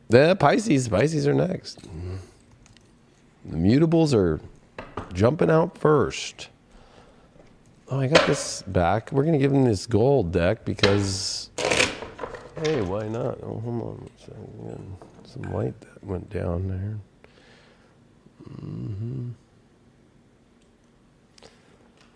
The Pisces are next. The mutables are jumping out first. Oh, I got this back. We're going to give him this gold deck because, hey, why not? Oh, hold on a second. Some light that went down there.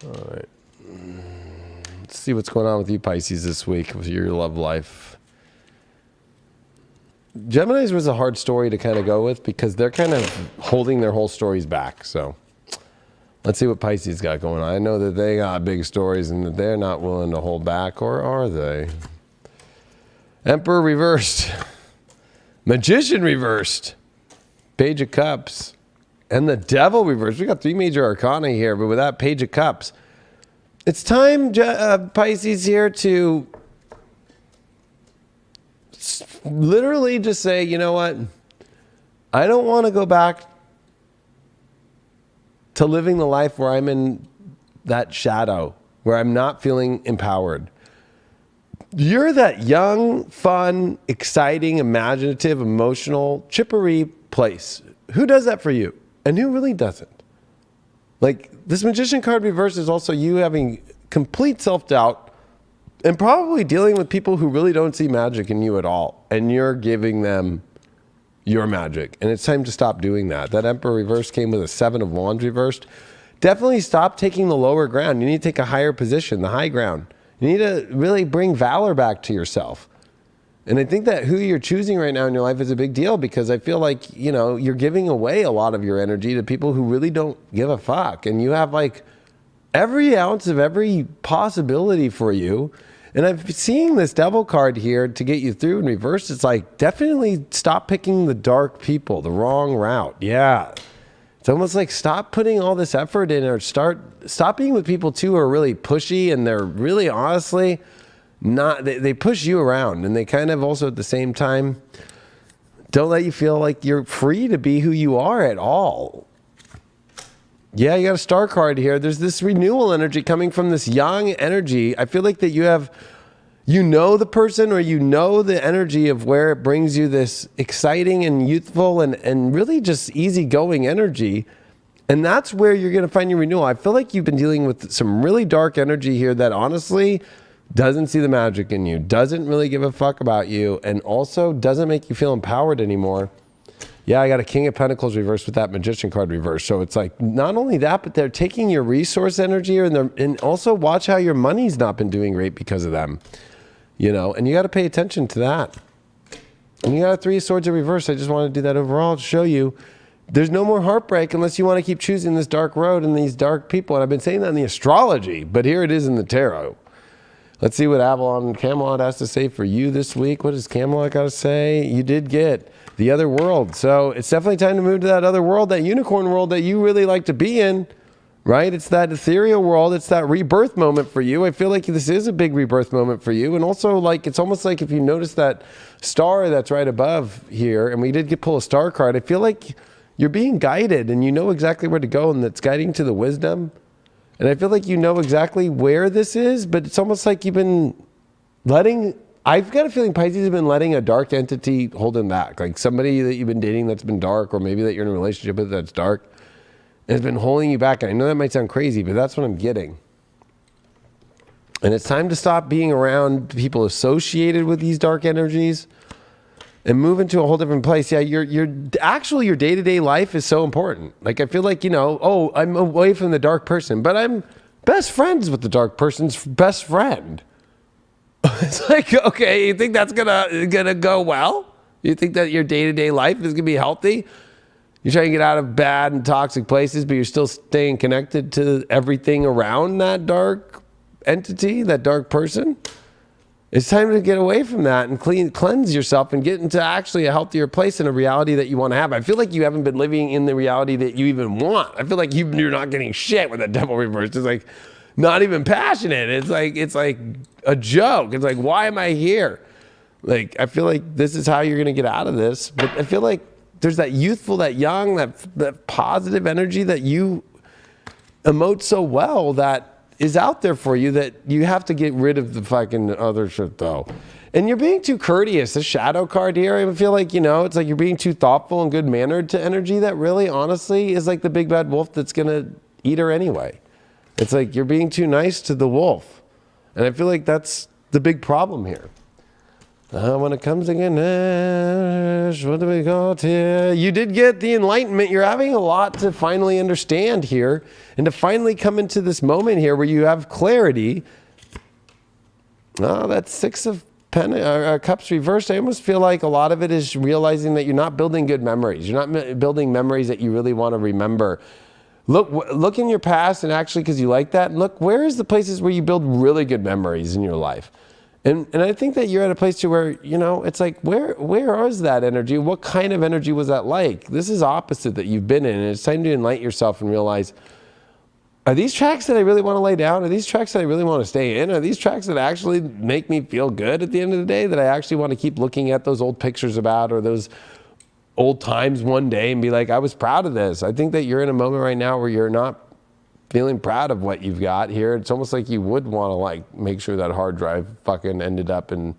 All right. Let's see what's going on with you, Pisces, this week with your love life. Geminis was a hard story to kind of go with because they're kind of holding their whole stories back. So let's see what Pisces got going on. I know that they got big stories and that they're not willing to hold back, or are they? Emperor reversed. Magician reversed. Page of Cups. And the Devil reversed. We got 3 major arcana here, but with that Page of Cups, it's time, Pisces, here to literally just say, you know what? I don't want to go back to living the life where I'm in that shadow, where I'm not feeling empowered. You're that young, fun, exciting, imaginative, emotional, chippery place. Who does that for you? And who really doesn't? Like, this Magician card reverse is also you having complete self-doubt and probably dealing with people who really don't see magic in you at all. And you're giving them your magic. And it's time to stop doing that. That Emperor reverse came with a 7 of Wands reversed. Definitely stop taking the lower ground. You need to take a higher position, the high ground. You need to really bring valor back to yourself. And I think that who you're choosing right now in your life is a big deal because I feel like, you know, you're giving away a lot of your energy to people who really don't give a fuck. And you have like every ounce of every possibility for you. And I'm seeing this Devil card here to get you through in reverse. It's like, definitely stop picking the dark people, the wrong route. Yeah. It's almost like stop putting all this effort in, or stop being with people too who are really pushy and they're really honestly not, they push you around, and they kind of also at the same time don't let you feel like you're free to be who you are at all. Yeah, you got a Star card here. There's this renewal energy coming from this young energy. I feel like that you have, you know, the person, or you know the energy of where it brings you this exciting and youthful and really just easygoing energy. And that's where you're going to find your renewal. I feel like you've been dealing with some really dark energy here that honestly doesn't see the magic in you, doesn't really give a fuck about you, and also doesn't make you feel empowered anymore. Yeah, I got a King of Pentacles reversed with that Magician card reversed. So it's like, not only that, but they're taking your resource energy, and also watch how your money's not been doing great because of them. You know, and you got to pay attention to that. And you got a 3 of Swords in reverse. I just want to do that overall to show you there's no more heartbreak unless you want to keep choosing this dark road and these dark people. And I've been saying that in the astrology, but here it is in the tarot. Let's see what Avalon and Camelot has to say for you this week. What does Camelot got to say? You did get the other world. So it's definitely time to move to that other world, that unicorn world that you really like to be in, right? It's that ethereal world. It's that rebirth moment for you. I feel like this is a big rebirth moment for you. And also, like, it's almost like if you notice that star that's right above here, and we did pull a star card, I feel like you're being guided and you know exactly where to go, and that's guiding to the wisdom. And I feel like you know exactly where this is, but it's almost like you've been letting, I've got a feeling Pisces has been letting a dark entity hold him back. Like somebody that you've been dating that's been dark, or maybe that you're in a relationship with that's dark, and has been holding you back. And I know that might sound crazy, but that's what I'm getting. And it's time to stop being around people associated with these dark energies and move into a whole different place. Yeah, your day-to-day life is so important. Like, I feel like, you know, oh, I'm away from the dark person, but I'm best friends with the dark person's best friend. It's like, okay, you think that's gonna go well? You think that your day-to-day life is gonna be healthy? You're trying to get out of bad and toxic places, but you're still staying connected to everything around that dark entity, that dark person? It's time to get away from that and cleanse yourself and get into actually a healthier place in a reality that you want to have. I feel like you haven't been living in the reality that you even want. I feel like you're not getting shit with that Devil reverse. It's like not even passionate. It's like a joke. It's like, why am I here? Like, I feel like this is how you're going to get out of this. But I feel like there's that youthful, that young, that positive energy that you emote so well that is out there for you, that you have to get rid of the fucking other shit though. And you're being too courteous. The shadow card here, I feel like, it's like you're being too thoughtful and good-mannered to energy that really, honestly, is like the big bad wolf that's going to eat her anyway. It's like you're being too nice to the wolf. And I feel like that's the big problem here. When it comes to Ganesh, what do we got here? You did get the enlightenment. You're having a lot to finally understand here and to finally come into this moment here where you have clarity. Oh, that's Six of Cups reversed. I almost feel like a lot of it is realizing that you're not building good memories. You're not building memories that you really want to remember. Look in your past, and actually, because you like that, look, where is the places where you build really good memories in your life? And I think that you're at a place to where, it's like, where is that energy? What kind of energy was that like? This is opposite that you've been in, and it's time to enlighten yourself and realize, are these tracks that I really want to lay down? Are these tracks that I really want to stay in? Are these tracks that actually make me feel good at the end of the day, that I actually want to keep looking at those old pictures about, or those old times one day and be like, I was proud of this? I think that you're in a moment right now where you're not feeling proud of what you've got here. It's almost like you would want to like make sure that hard drive fucking ended up in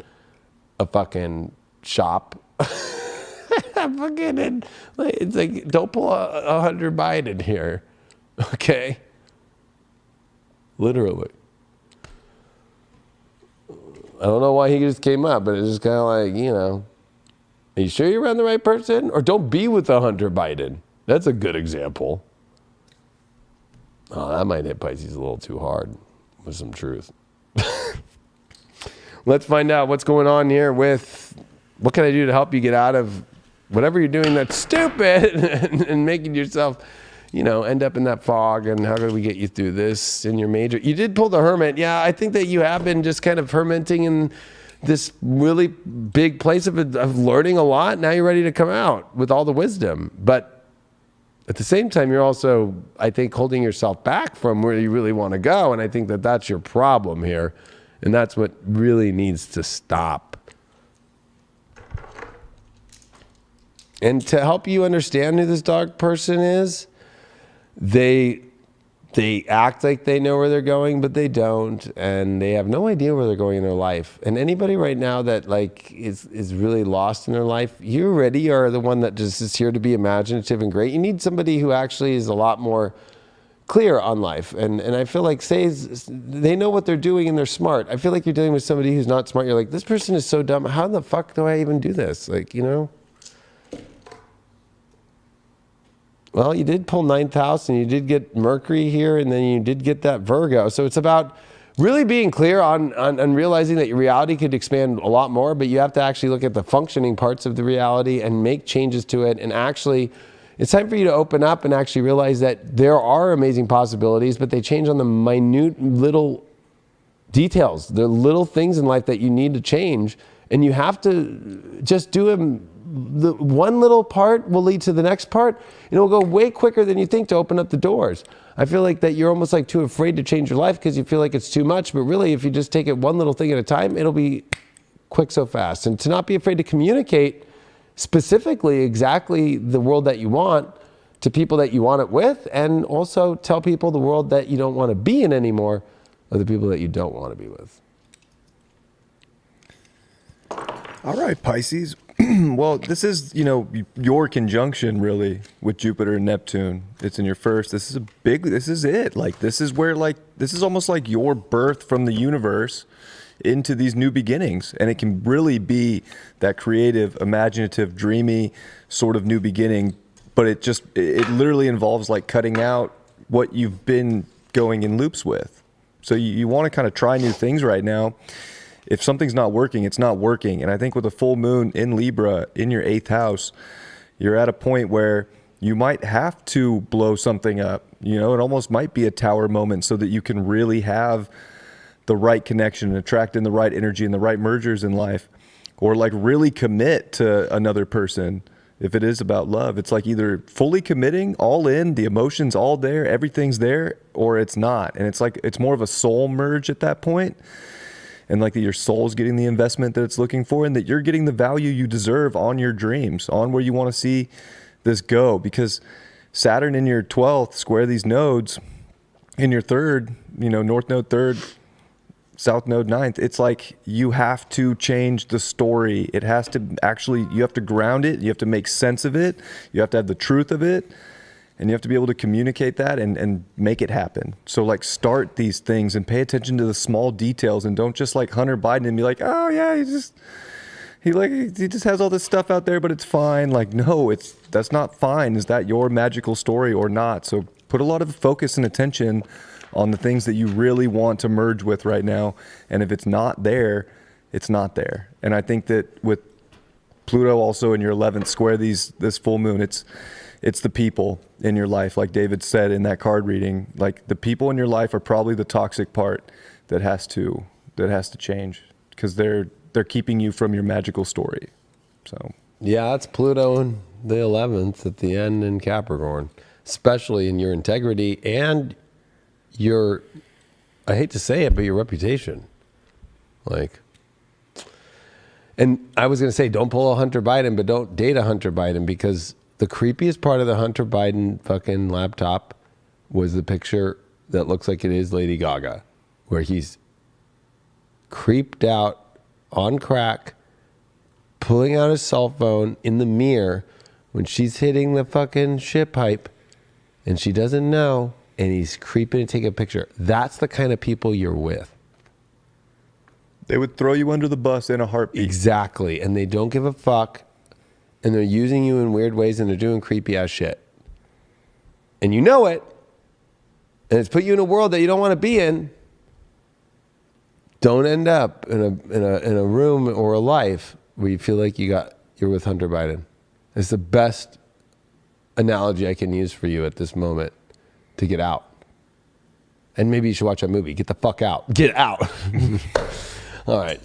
a fucking shop. It's like, don't pull a Hunter Biden here. Okay? Literally. I don't know why he just came up, but it's just kind of like, are you sure you're around the right person? Or don't be with a Hunter Biden. That's a good example. Oh, that might hit Pisces a little too hard with some truth. Let's find out what's going on here with what can I do to help you get out of whatever you're doing that's stupid and making yourself, end up in that fog, and how do we get you through this in your major? You did pull the Hermit. Yeah, I think that you have been just kind of hermiting in this really big place of learning a lot. Now you're ready to come out with all the wisdom. But at the same time, you're also, I think, holding yourself back from where you really want to go. And I think that that's your problem here. And that's what really needs to stop. And to help you understand who this dark person is, they act like they know where they're going, but they don't. And they have no idea where they're going in their life. And anybody right now that is really lost in their life, you already are the one that just is here to be imaginative and great. You need somebody who actually is a lot more clear on life. And I feel like they know what they're doing and they're smart. I feel like you're dealing with somebody who's not smart. You're like, this person is so dumb. How the fuck do I even do this? Well, you did pull 9th house, and you did get Mercury here, and then you did get that Virgo. So it's about really being clear on realizing that your reality could expand a lot more, but you have to actually look at the functioning parts of the reality and make changes to it. And actually, it's time for you to open up and actually realize that there are amazing possibilities, but they change on the minute little details. The little things in life that you need to change, and you have to just do them. The one little part will lead to the next part, and it'll go way quicker than you think to open up the doors. I feel like that you're almost like too afraid to change your life because you feel like it's too much, but really if you just take it one little thing at a time, it'll be quick so fast. And to not be afraid to communicate specifically exactly the world that you want to people that you want it with, and also tell people the world that you don't want to be in anymore are the people that you don't want to be with. All right, Pisces. Well, this is, your conjunction really with Jupiter and Neptune. It's in your first. This is it. Like, this is where, this is almost like your birth from the universe into these new beginnings. And it can really be that creative, imaginative, dreamy sort of new beginning. But it literally involves like cutting out what you've been going in loops with. So you want to kind of try new things right now. If something's not working, it's not working. And I think with a full moon in Libra in your 8th house, you're at a point where you might have to blow something up. It almost might be a tower moment so that you can really have the right connection and attract in the right energy and the right mergers in life, or like really commit to another person. If it is about love, it's like either fully committing, all in, the emotions all there, everything's there, or it's not. And it's like, it's more of a soul merge at that point. And like that your soul's getting the investment that it's looking for, and that you're getting the value you deserve on your dreams, on where you want to see this go. Because Saturn in your 12th square these nodes in your 3rd, North Node 3rd, South Node ninth, it's like you have to change the story. It has to actually, you have to ground it. You have to make sense of it. You have to have the truth of it. And you have to be able to communicate that and make it happen. So like start these things and pay attention to the small details, and don't just like Hunter Biden and be like, oh yeah, he just has all this stuff out there, but it's fine. Like, no, that's not fine. Is that your magical story or not? So put a lot of focus and attention on the things that you really want to merge with right now. And if it's not there, it's not there. And I think that with Pluto also in your 11th square this full moon, it's the people in your life, like David said in that card reading. Like the people in your life are probably the toxic part that has to change, because they're keeping you from your magical story. So yeah, that's Pluto in the 11th at the end in Capricorn, especially in your integrity and your, I hate to say it, but your reputation. Like, and I was going to say, don't pull a Hunter Biden, but don't date a Hunter Biden, because the creepiest part of the Hunter Biden fucking laptop was the picture that looks like it is Lady Gaga, where he's creeped out on crack, pulling out his cell phone in the mirror when she's hitting the fucking shit pipe and she doesn't know, and he's creeping to take a picture. That's the kind of people you're with. they would throw you under the bus in a heartbeat. Exactly. And they don't give a fuck. And they're using you in weird ways, and they're doing creepy ass shit. And you know it. And it's put you in a world that you don't want to be in. Don't end up in a room or a life where you feel like you're with Hunter Biden. It's the best analogy I can use for you at this moment to get out. And maybe you should watch that movie. Get the fuck out. Get out. All right.